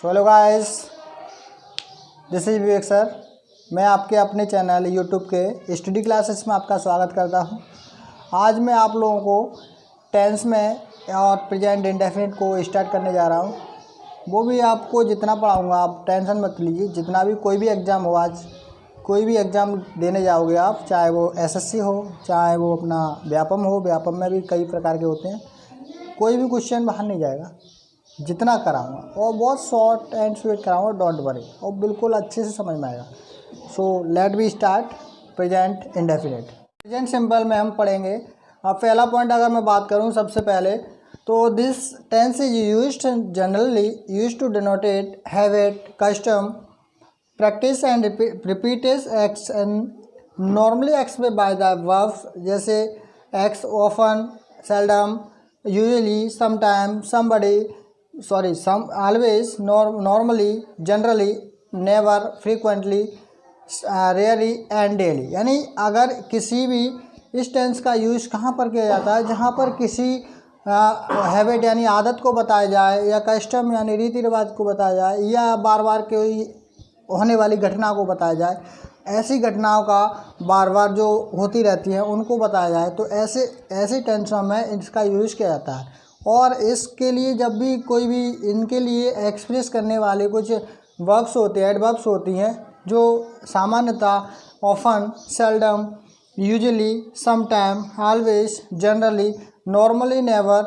So hello guys, this is Vivek sir. मैं आपके अपने चैनल यूट्यूब के स्टडी क्लासेस में आपका स्वागत करता हूं। आज मैं आप लोगों को टेंस में और प्रेजेंट इंडेफिनिट को स्टार्ट करने जा रहा हूं। वो भी आपको जितना पढ़ाऊंगा आप टेंशन मत लीजिए। जितना भी कोई भी एग्ज़ाम हो, आज कोई भी एग्ज़ाम देने जाओगे आप, चाहे वो एसएससी हो, चाहे वो अपना व्यापम हो, व्यापम में भी कई प्रकार के होते हैं, कोई भी क्वेश्चन बाहर नहीं जाएगा। जितना कराऊंगा और बहुत शॉर्ट एंड स्वीट कराऊंगा, डोंट वरी, और बिल्कुल अच्छे से समझ में आएगा। So let we start present indefinite. Present simple में हम पढ़ेंगे। अब पहला पॉइंट अगर मैं बात करूं सबसे पहले, तो this tense is used generally used to denote habit, custom, practice and repeated acts and normally express by the verbs, जैसे एक्स, often, seldom, usually, sometime, some, always, normally, generally, never, frequently, rarely and daily। यानी अगर किसी भी इस tense का use कहाँ पर किया जाता है, जहाँ पर किसी हैबिट यानी आदत को बताया जाए, या कस्टम यानी रीति रिवाज को बताया जाए, या बार बार कोई होने वाली घटना को बताया जाए, ऐसी घटनाओं का बार बार जो होती रहती हैं उनको बताया जाए, तो ऐसे टेंसों में इसका यूज़ किया जाता है। और इसके लिए जब भी कोई भी इनके लिए एक्सप्रेस करने वाले कुछ वर्ब्स होते हैं, एडवर्ब्स होती हैं, जो सामान्यतः often, seldom, usually, sometime, always, generally, normally, never,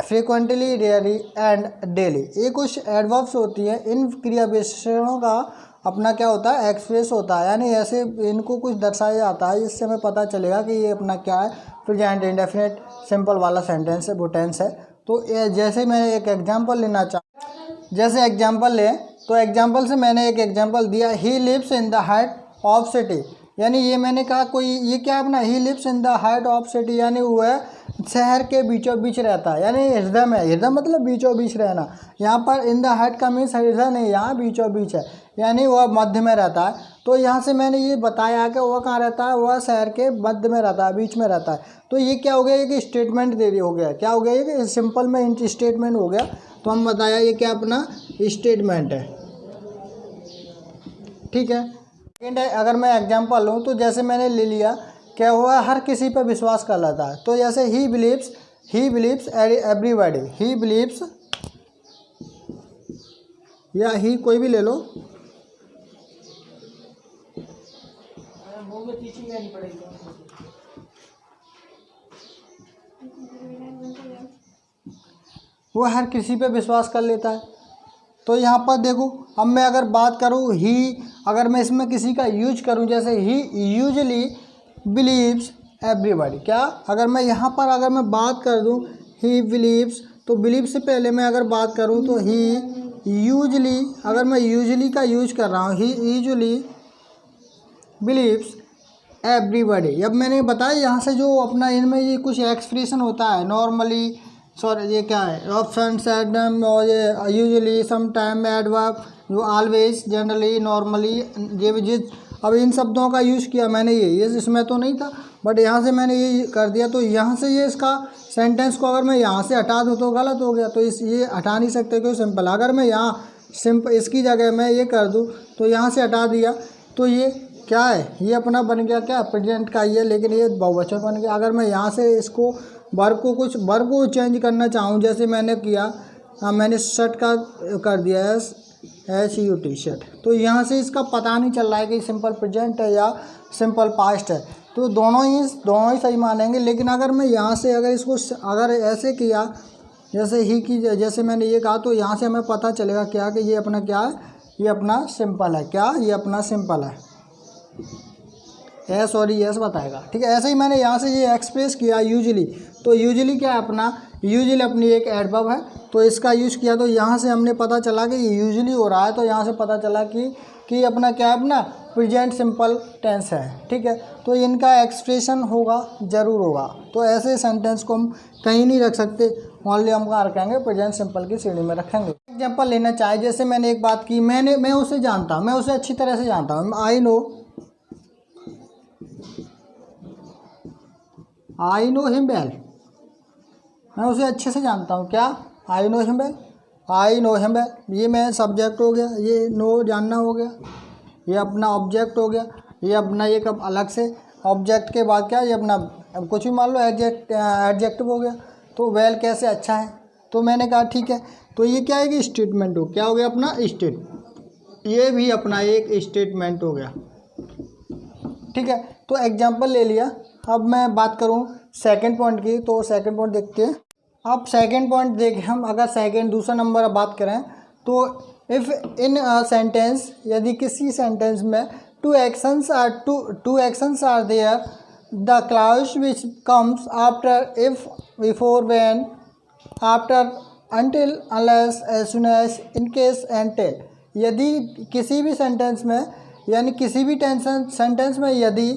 frequently, rarely and daily, ये कुछ एडवर्ब्स होती हैं। इन क्रिया विशेषणों का अपना क्या होता है, एक्सप्रेस होता है, यानी ऐसे इनको कुछ दर्शाया जाता है जिससे हमें पता चलेगा कि ये अपना क्या है, प्रेजेंट इंडेफिनिट सिंपल वाला सेंटेंस है, वो टेंस है। तो जैसे मैं एक एग्जांपल लेना जैसे एग्जांपल लें, तो एग्जांपल से मैंने एक एग्जांपल दिया, he lives in the heart of city. यानी ये मैंने कहा कोई ये क्या अपना, he lives in the heart of city, यानी वो है शहर के बीचों बीच रहता है, यानी हृदय में। हृदय मतलब बीचों बीच रहना। यहाँ पर इन द हार्ट का मीन्स हृदय नहीं, यहाँ बीचों बीच है, यानी वह मध्य में रहता है। तो यहाँ से मैंने ये बताया कि वह कहाँ रहता है, वह शहर के मध्य में रहता है, बीच में रहता है। तो ये क्या हो गया, ये कि स्टेटमेंट दे दी हो गया। क्या हो गया, ये कि सिंपल में स्टेटमेंट हो गया। तो हम बताया ये क्या अपना स्टेटमेंट है, ठीक है। सेकेंड है, अगर मैं एग्जांपल लूँ तो जैसे मैंने ले लिया, क्या हुआ, हर किसी पर विश्वास कर लेता है। तो जैसे he believes everybody, he believes, या ही कोई भी ले लो, वो हर किसी पे विश्वास कर लेता है। तो यहाँ पर देखो, अब मैं अगर बात करूँ ही, अगर मैं इसमें किसी का यूज करूँ, जैसे ही यूजली बिलीव्स एवरीबॉडी, क्या अगर मैं यहाँ पर अगर मैं बात कर दूँ ही बिलीव्स, तो बिलीव से पहले मैं अगर बात करूँ तो ही यूजली, अगर मैं यूजली का यूज कर रहा हूँ, ही यूजली बिलीव्स एवरीबॉडी। अब मैंने बताया यहाँ से जो अपना इनमें ये कुछ एक्सप्रेशन होता है, नॉर्मली, सॉरी ये क्या है, ऑप्शन, सैडम, और ये यूजुअली, समटाइम, एडवर्ब, जो ऑलवेज, जनरली, नॉर्मली, ये जिस अब इन शब्दों का यूज़ किया मैंने, ये इसमें तो नहीं था, बट यहाँ से मैंने ये कर दिया। तो यहाँ से ये इसका सेंटेंस को अगर मैं यहाँ से हटा दूँ तो गलत हो गया। तो ये हटा नहीं सकते, क्यों, सिंपल। अगर मैं यहाँ इसकी जगह मैं ये कर दूँ तो यहाँ से हटा दिया, तो ये क्या है, ये अपना बन गया क्या, प्रेजेंट का ही है, लेकिन ये बहुवचन बन गया। अगर मैं यहाँ से इसको वर्ब को चेंज करना चाहूँ, जैसे मैंने किया, मैंने शर्ट का कर दिया है SUT, शर्ट, तो यहाँ से इसका पता नहीं चल रहा है कि सिंपल प्रेजेंट है या सिंपल पास्ट है। तो दोनों ही सही मानेंगे। लेकिन अगर मैं यहाँ से अगर इसको अगर ऐसे किया, जैसे ही की, जैसे मैंने ये कहा, तो यहाँ से हमें पता चलेगा क्या कि ये अपना क्या है, ये अपना सिंपल है। क्या, ये अपना सिंपल है, यस और यस बताएगा, ठीक है। ऐसे ही मैंने यहाँ से ये एक्सप्रेस किया यूजुअली, तो यूजुअली क्या है अपना, यूजुअली अपनी एक एडवर्ब है, तो इसका यूज़ किया, तो यहाँ से हमने पता चला कि ये यूजुअली हो रहा है। तो यहाँ से पता चला कि अपना क्या है, अपना प्रेजेंट सिंपल टेंस है, ठीक है। तो इनका एक्सप्रेशन होगा, ज़रूर होगा। तो ऐसे सेंटेंस को हम कहीं नहीं रख सकते, ओनली हम कहाँ रखेंगे, प्रेजेंट सिंपल की श्रेणी में रखेंगे। एग्जाम्पल लेना चाहे, जैसे मैंने एक बात की, मैं उसे जानता हूँ, मैं उसे अच्छी तरह से जानता हूँ, आई नो हिम वेल, मैं उसे अच्छे से जानता हूँ। क्या, I know him well, I know him है, ये मैं सब्जेक्ट हो गया, ये नो जानना हो गया, ये अपना ऑब्जेक्ट हो गया, ये अपना एक अब अलग से ऑब्जेक्ट के बाद क्या, ये अपना कुछ भी मान लो एडजेक्टिव हो गया। तो वेल कैसे, अच्छा है। तो मैंने कहा ठीक है, तो ये क्या है कि स्टेटमेंट हो, क्या हो गया अपना ये भी अपना एक स्टेटमेंट हो गया। ठीक है, तो एग्जाम्पल ले लिया। अब मैं बात करूँ सेकंड पॉइंट की, तो सेकंड पॉइंट देखते हैं। अब सेकंड पॉइंट देखें हम, अगर दूसरा नंबर बात करें तो इफ़ इन सेंटेंस, यदि किसी सेंटेंस में two actions are there, the clause which comes after, if, before, when, after, until, unless, as soon as, in case and till। यदि किसी भी सेंटेंस में, यानी किसी भी सेंटेंस में यदि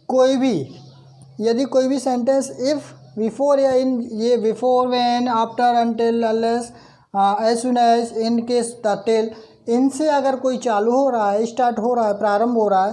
कोई भी सेंटेंस इफ़, बिफोर या इन, ये before, when, after, until, unless, as soon as, in case, till, इनसे अगर कोई चालू हो रहा है, स्टार्ट हो रहा है, प्रारंभ हो रहा है,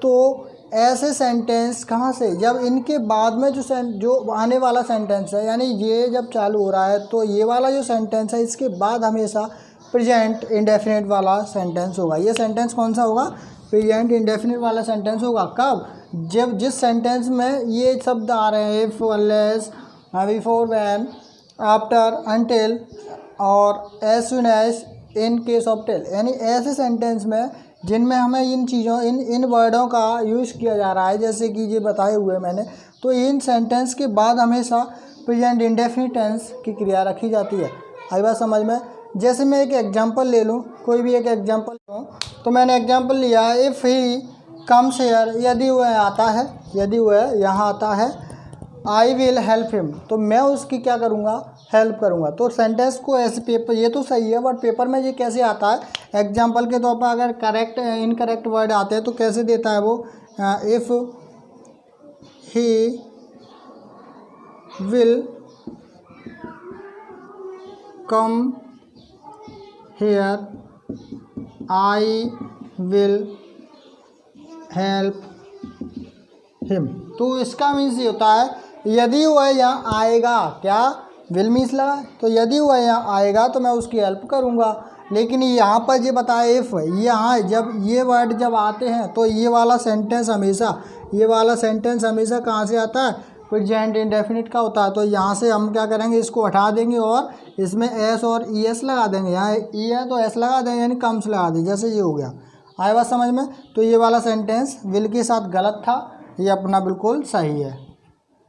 तो ऐसे सेंटेंस कहाँ से, जब इनके बाद में जो आने वाला सेंटेंस है, यानी ये जब चालू हो रहा है तो ये वाला जो सेंटेंस है इसके बाद हमेशा प्रेजेंट इंडेफिनिट वाला सेंटेंस होगा। ये सेंटेंस कौन सा होगा, प्रेजेंट इंडेफिनिट वाला सेंटेंस होगा। कब, जब जिस सेंटेंस में ये शब्द आ रहे हैं, if, unless, before, when, after, until और as soon as, in case of till, यानी ऐसे सेंटेंस में जिनमें हमें इन चीज़ों इन वर्डों का यूज़ किया जा रहा है, जैसे कि ये बताए हुए मैंने, तो इन सेंटेंस के बाद हमेशा प्रेजेंट इंडेफिनिट टेंस की क्रिया रखी जाती है। आई बात समझ में। जैसे मैं एक एग्जांपल ले लूँ, कोई भी एक एग्जांपल लूँ, तो मैंने एग्जांपल लिया, इफ़ ही कम्स हियर, यदि वह आता है, यदि वह यहाँ आता है, आई विल हेल्प हिम, तो मैं उसकी क्या करूँगा, हेल्प करूँगा। तो सेंटेंस को ऐसे पेपर, ये तो सही है, बट पेपर में ये कैसे आता है, एग्जांपल के तौर पर अगर करेक्ट इनकरेक्ट वर्ड आते हैं तो कैसे देता है वो, if he will come here, I will help him. तो इसका मीन्स ये होता है, यदि वह यहाँ आएगा, क्या विल मीन्स लगा, तो यदि वह यहाँ आएगा तो मैं उसकी हेल्प करूँगा। लेकिन यहाँ पर ये बताया इफ़, यहाँ जब ये वर्ड जब आते हैं तो ये वाला सेंटेंस हमेशा कहाँ से आता है, प्रेजेंट इंडेफिनिट का होता है। तो यहाँ से हम क्या करेंगे, इसको हटा देंगे और इसमें एस और ई एस लगा देंगे। यहाँ ई है तो एस लगा देंगे, यानी कम्स लगा देंगे, जैसे ये हो गया। आया बात समझ में। तो ये वाला सेंटेंस विल के साथ गलत था, ये अपना बिल्कुल सही है।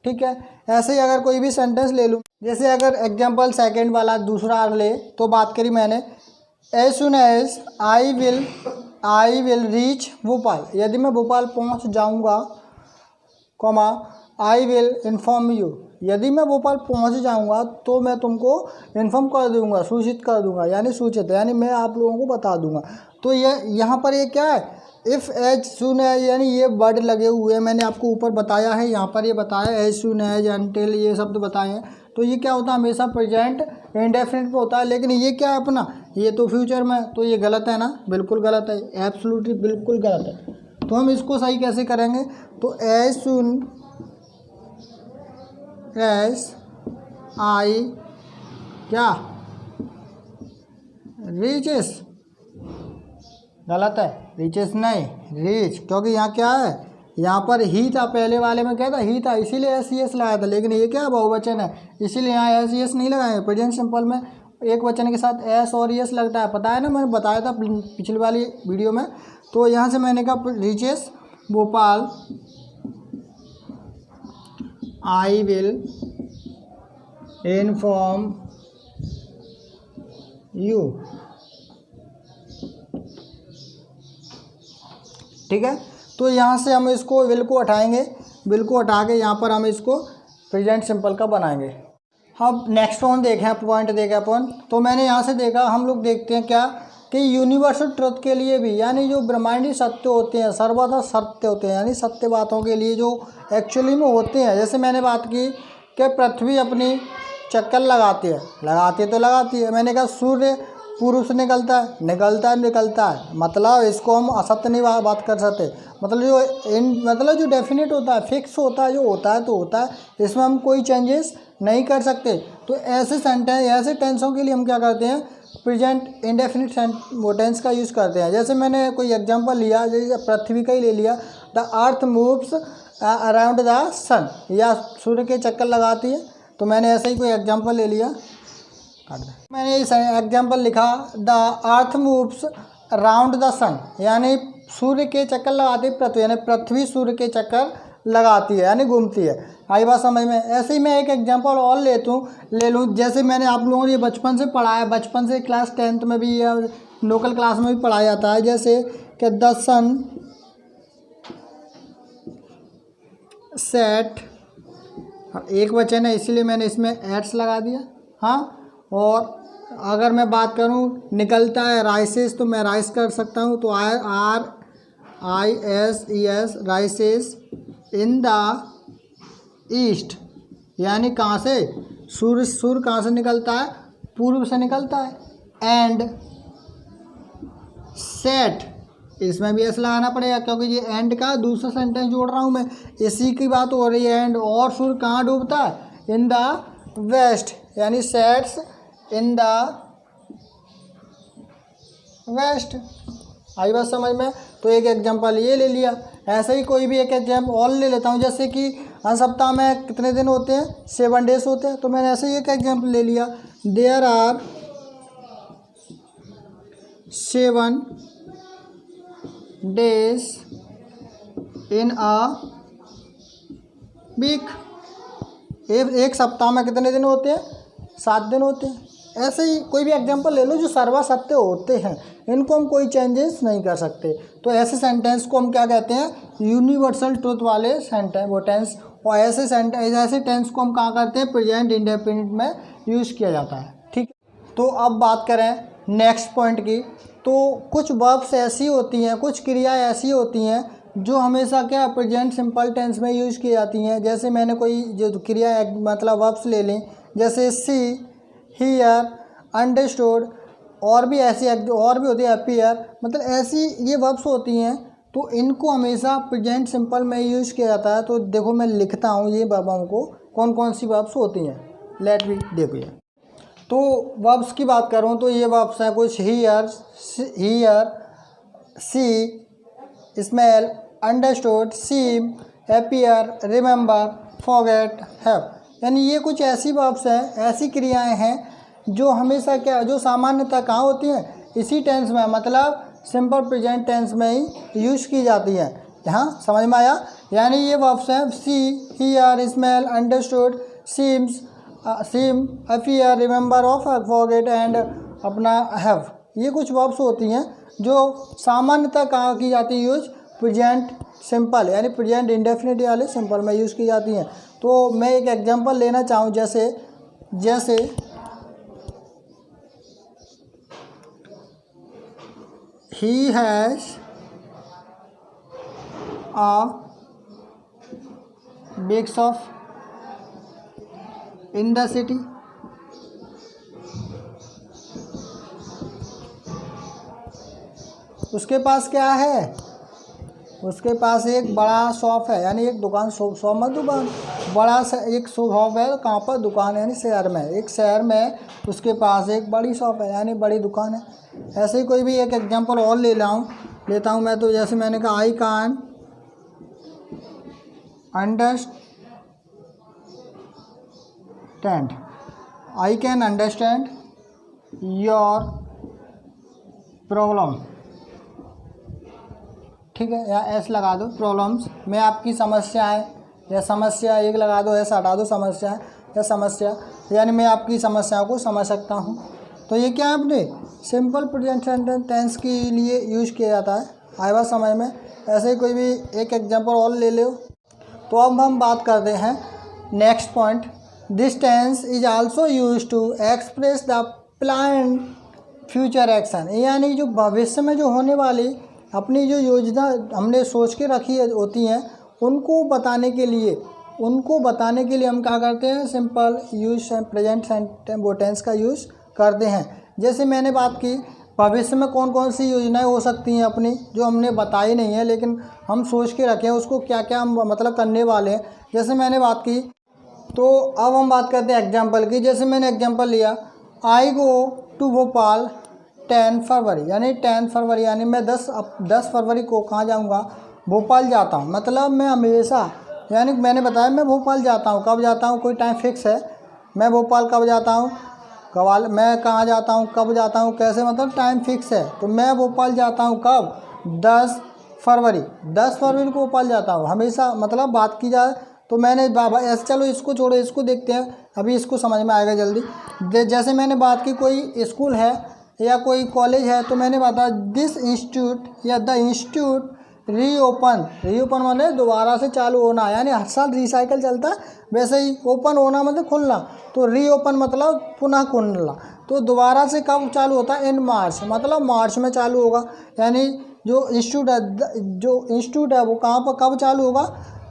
ठीक है, ऐसे ही अगर कोई भी सेंटेंस ले लूँ, जैसे अगर एग्जांपल सेकंड वाला दूसरा ले, तो बात करी मैंने, as soon as I will reach Bhopal, यदि मैं भोपाल पहुँच जाऊँगा, comma I will inform you, यदि मैं भोपाल पहुँच जाऊँगा तो मैं तुमको इन्फॉर्म कर दूँगा, सूचित कर दूँगा, यानी सूचित, यानी मैं आप लोगों को बता दूँगा। तो ये यहाँ पर ये क्या है, इफ़, एज सून एज, यानी ये वर्ड लगे हुए हैं, मैंने आपको ऊपर बताया है, यहाँ पर ये बताया एज सून एज, अनटिल, ये शब्द बताए हैं। तो ये क्या होता है, हमेशा प्रेजेंट इंडेफिनिट पे होता है। लेकिन ये क्या है अपना, ये तो फ्यूचर में, तो ये गलत है ना, बिल्कुल गलत है, एब्सोल्युटली बिल्कुल गलत है। तो हम इसको सही कैसे करेंगे, तो एज सून एज आई क्या रीचेस, गलत है, रीचेस नहीं, रीच, क्योंकि यहाँ क्या है, यहाँ पर ही था, पहले वाले में क्या था, ही था, इसीलिए एस ई एस लगाया था। लेकिन ये क्या बहुवचन है, इसीलिए यहाँ एस ई एस नहीं लगाए। प्रेजेंट सिंपल में एक वचन के साथ एस और एस लगता है, पता है ना, मैंने बताया था पिछली वाली वीडियो में। तो यहाँ से मैंने कहा reaches Bhopal, I will inform you. ठीक है, तो यहाँ से हम इसको विल को हटाएंगे, विल को हटा के यहाँ पर हम इसको प्रेजेंट सिंपल का बनाएंगे। अब नेक्स्ट पॉइंट देखें अपन, तो मैंने यहाँ से देखा, हम लोग देखते हैं क्या कि यूनिवर्सल ट्रुथ के लिए भी, यानी जो ब्रह्मांडीय सत्य होते हैं, सर्वदा सत्य होते हैं, यानी सत्य बातों के लिए जो एक्चुअली में होते हैं। जैसे मैंने बात की कि पृथ्वी अपनी चक्कर लगाती है, मैंने कहा सूर्य पूर्व से निकलता है, मतलब इसको हम असत्य नहीं बात कर सकते। मतलब जो डेफिनेट होता है, फिक्स होता है, जो होता है तो होता है, इसमें हम कोई चेंजेस नहीं कर सकते। तो ऐसे टेंसों के लिए हम क्या करते हैं, प्रेजेंट इंडेफिनिट टेंस का यूज़ करते हैं। जैसे मैंने कोई एग्जांपल लिया, जैसे पृथ्वी का ही ले लिया, the earth moves around the sun, या सूर्य के चक्कर लगाती है। तो मैंने ऐसे ही कोई एग्जांपल ले लिया, मैंने इस एग्जांपल लिखा the earth moves around the sun, यानी सूर्य के चक्कर लगाती पृथ्वी, यानी पृथ्वी सूर्य के चक्कर लगाती है यानी घूमती है। आई बात समझ में। ऐसे ही मैं एक एग्जांपल और ले लूँ, जैसे मैंने आप लोगों को ये बचपन से पढ़ाया, बचपन से क्लास 10th में भी या लोकल क्लास में भी पढ़ाया जाता है, जैसे कि द सन सेट, एक वचन है इसीलिए मैंने इसमें एट्स लगा दिया। हाँ, और अगर मैं बात करूँ निकलता है राइसेस, तो मैं राइस कर सकता हूँ, तो RISES राइसेस इन द ईस्ट, यानी कहाँ से, सूर्य कहाँ से निकलता है, पूर्व से निकलता है। एंड सेट, इसमें भी ऐसा लगाना पड़ेगा क्योंकि ये एंड का दूसरा सेंटेंस जोड़ रहा हूँ मैं, इसी की बात हो रही है। एंड, और सूर्य कहाँ डूबता है, इन द वेस्ट, यानी सेट्स इन द वेस्ट। आई बात समझ में। तो एक एग्जांपल ये ले लिया, ऐसे ही कोई भी एक एग्जांपल और ले लेता हूँ, जैसे कि सप्ताह में कितने दिन होते हैं, 7 डेज होते हैं। तो मैंने ऐसे ही एक एग्जांपल ले लिया, there are 7 days in a week. एक सप्ताह में कितने दिन होते हैं, 7 दिन होते हैं। ऐसे ही कोई भी एग्जांपल ले लो जो सर्वा सत्य होते हैं, इनको हम कोई चेंजेस नहीं कर सकते। तो ऐसे सेंटेंस को हम क्या कहते हैं, यूनिवर्सल ट्रुथ वाले सेंटेंस, वो टेंस। और ऐसे टेंस को हम कहाँ करते हैं, प्रेजेंट इंडेफिनिट में यूज़ किया जाता है। ठीक है, तो अब बात करें नेक्स्ट पॉइंट की। तो कुछ वर्ब्स ऐसी होती हैं, कुछ क्रियाएँ ऐसी होती हैं जो हमेशा क्या प्रेजेंट सिंपल टेंस में यूज़ की जाती हैं। जैसे मैंने कोई जो क्रिया मतलब वर्ब्स ले लें, जैसे सी, हियर, अंडरस्टूड, और भी होती है अपीयर, मतलब ऐसी ये वर्ब्स होती हैं। तो इनको हमेशा प्रेजेंट सिंपल में यूज़ किया जाता है। तो देखो मैं लिखता हूँ ये वर्बों को, कौन कौन सी वर्ब्स होती हैं, लेट भी देखो ये। तो वर्ब्स की बात करूँ तो ये वर्ब्स हैं कुछ, hear, see, smell, understood, seem, appear, remember, forget, have, यानी ये कुछ ऐसी वर्ब्स हैं, ऐसी क्रियाएं हैं जो हमेशा क्या, जो सामान्यतः कहाँ होती हैं, इसी टेंस में, मतलब सिंपल प्रेजेंट टेंस में ही यूज़ की जाती है। यहाँ समझ में आया। यानी ये वर्ब्स हैं see, hear, smell, understood, seem, appear, remember, of, forget and अपना हैव। ये कुछ वर्ब्स होती हैं जो सामान्यतः कहाँ की जाती है यूज, प्रेजेंट सिंपल यानी प्रेजेंट इंडेफिनिट वाले सिंपल में यूज़ की जाती हैं। तो मैं एक एग्जांपल लेना चाहूँ, जैसे he has a big shop in the city. उसके पास क्या है, उसके पास एक बड़ा शॉप है, यानी एक दुकान, शॉप मत दुकान, बड़ा सा एक शॉप है। कहाँ पर, दुकान, यानी शहर में, एक शहर में उसके पास एक बड़ी शॉप है, यानी बड़ी दुकान है। ऐसे ही कोई भी एक एग्जांपल और लेता हूँ मैं। तो जैसे मैंने कहा, I can understand your problem. ठीक है, या एस लगा दो, प्रॉब्लम्स, मैं आपकी समस्याएं, या समस्या एक लगा दो, ऐसा हटा दो, समस्या या समस्या, यानी मैं आपकी समस्याओं को समझ सकता हूँ। तो ये क्या है, अपने सिंपल प्रेजेंट टेंस के लिए यूज किया जाता है। आया बात समझ में। ऐसे ही कोई भी एक एग्जांपल और ले लो। तो अब हम बात करते हैं next point, this tense is also use to express the plan future action, यानी जो भविष्य में जो होने वाली अपनी जो योजना हमने सोच के रखी होती हैं, उनको बताने के लिए हम क्या करते हैं, सिंपल यूज प्रेजेंट टेंस का यूज़ करते हैं। जैसे मैंने बात की, भविष्य में कौन कौन सी योजनाएं हो सकती हैं अपनी, जो हमने बताई नहीं है लेकिन हम सोच के रखे हैं, उसको क्या क्या हम मतलब करने वाले हैं। जैसे मैंने बात की, तो अब हम बात करते हैं एग्जाम्पल की। जैसे मैंने एग्जाम्पल लिया, आई गो टू भोपाल 10 फरवरी, यानी 10 फरवरी यानी मैं 10 फरवरी को कहाँ जाऊँगा, भोपाल जाता हूँ। मतलब मैं हमेशा, यानी मैंने बताया मैं भोपाल जाता हूँ। कब जाता हूँ, कोई टाइम फिक्स है, मैं भोपाल कब जाता हूँ, मैं कहाँ जाता हूँ, कब जाता हूँ, कैसे, मतलब टाइम फिक्स है। तो मैं भोपाल जाता हूँ कब, 10 फरवरी, 10 फरवरी को भोपाल जाता हूँ हमेशा। मतलब बात की जाए तो मैंने बाबा ऐसे, चलो इसको छोड़ो, इसको देखते हैं, अभी इसको समझ में आएगा जल्दी। जैसे मैंने बात की कोई स्कूल है या कोई कॉलेज है, तो मैंने बताया दिस इंस्टीट्यूट या द इंस्टीट्यूट रीओपन मतलब दोबारा से चालू होना, यानी हर साल रिसाइकिल चलता है, वैसे ही ओपन होना मतलब खुलना। तो रीओपन मतलब पुनः खुलना। तो दोबारा से कब चालू होता है, इन मार्च, मतलब मार्च में चालू होगा। यानी जो इंस्टीट्यूट है वो कहाँ पर कब चालू होगा,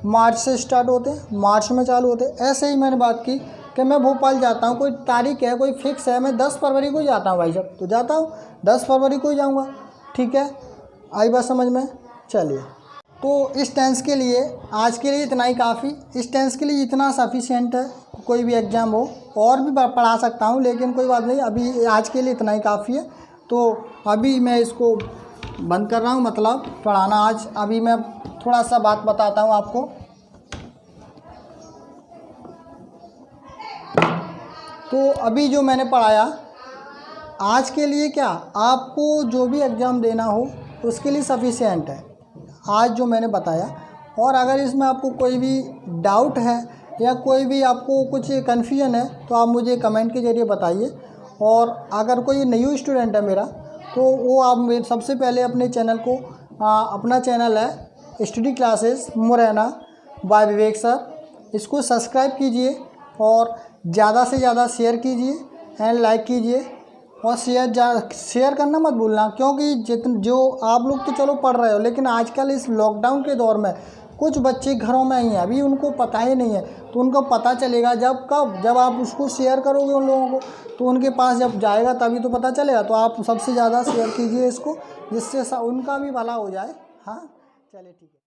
मार्च से स्टार्ट होते हैं, मार्च में चालू होते हैं। ऐसे ही मैंने बात की कि मैं भोपाल जाता हूँ, कोई तारीख है, कोई फिक्स है, मैं 10 फरवरी को जाता हूँ भाई साहब, तो जाता हूँ 10 फरवरी को ही जाऊँगा। ठीक है, आई बात समझ में। चलिए, तो इस टेंस के लिए आज के लिए इतना ही काफ़ी, इस टेंस के लिए इतना सफिशिएंट है। कोई भी एग्ज़ाम हो और भी पढ़ा सकता हूँ, लेकिन कोई बात नहीं, अभी आज के लिए इतना ही काफ़ी है। तो अभी मैं इसको बंद कर रहा हूँ, मतलब पढ़ाना आज। अभी मैं थोड़ा सा बात बताता हूँ आपको। तो अभी जो मैंने पढ़ाया आज के लिए, क्या आपको जो भी एग्ज़ाम देना हो उसके लिए सफिशिएंट है आज जो मैंने बताया। और अगर इसमें आपको कोई भी डाउट है या कोई भी आपको कुछ कन्फ्यूजन है तो आप मुझे कमेंट के ज़रिए बताइए। और अगर कोई न्यू स्टूडेंट है मेरा, तो वो आप सबसे पहले अपने चैनल को, अपना चैनल है स्टडी क्लासेस मुरैना बाय विवेक सर, इसको सब्सक्राइब कीजिए और ज़्यादा से ज़्यादा शेयर कीजिए एंड लाइक कीजिए। और शेयर करना मत भूलना, क्योंकि जो आप लोग तो चलो पढ़ रहे हो, लेकिन आजकल इस लॉकडाउन के दौर में कुछ बच्चे घरों में ही हैं, अभी उनको पता ही नहीं है। तो उनको पता चलेगा जब आप उसको शेयर करोगे उन लोगों को, तो उनके पास जब जाएगा तभी तो पता चलेगा। तो आप सबसे ज़्यादा शेयर कीजिए इसको, जिससे उनका भी भला हो जाए। हाँ, चलिए ठीक है।